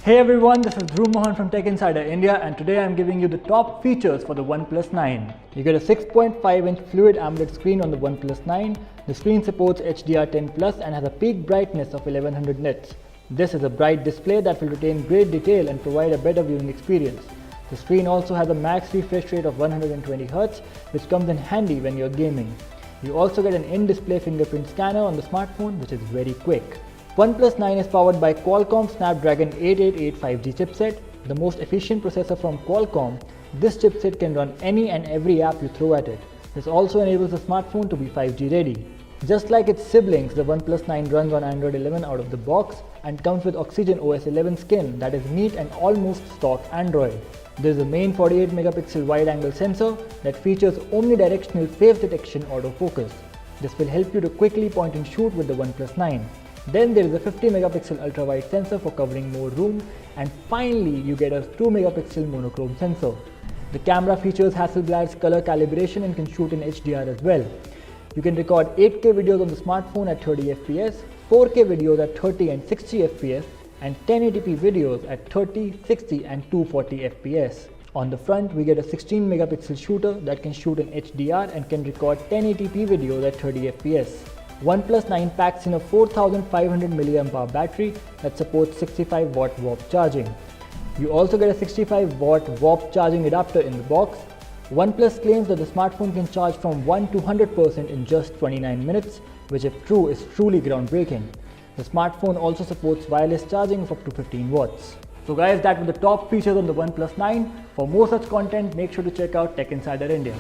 Hey everyone, this is Dhruv Mohan from Tech Insider India, and today I am giving you the top features for the OnePlus 9. You get a 6.5-inch Fluid AMOLED screen on the OnePlus 9. The screen supports HDR10+ and has a peak brightness of 1100 nits. This is a bright display that will retain great detail and provide a better viewing experience. The screen also has a max refresh rate of 120Hz, which comes in handy when you're gaming. You also get an in-display fingerprint scanner on the smartphone, which is very quick. OnePlus 9 is powered by Qualcomm Snapdragon 888 5G chipset, the most efficient processor from Qualcomm. This chipset can run any and every app you throw at it. This also enables the smartphone to be 5G ready. Just like its siblings, the OnePlus 9 runs on Android 11 out of the box and comes with Oxygen OS 11 skin that is neat and almost stock Android. There is a main 48-megapixel wide-angle sensor that features omnidirectional face detection autofocus. This will help you to quickly point and shoot with the OnePlus 9. Then there is a 50-megapixel ultra-wide sensor for covering more room, and finally you get a 2-megapixel monochrome sensor. The camera features Hasselblad's color calibration and can shoot in HDR as well. You can record 8K videos on the smartphone at 30 FPS, 4K videos at 30 and 60 FPS, and 1080p videos at 30, 60 and 240 FPS. On the front, we get a 16-megapixel shooter that can shoot in HDR and can record 1080p videos at 30 FPS. OnePlus 9 packs in a 4500 mAh battery that supports 65-watt warp charging. You also get a 65-watt warp charging adapter in the box. OnePlus claims that the smartphone can charge from 1 to 100% in just 29 minutes, which if true is truly groundbreaking. The smartphone also supports wireless charging of up to 15 watts. So guys, that were the top features on the OnePlus 9. For more such content, make sure to check out Tech Insider India.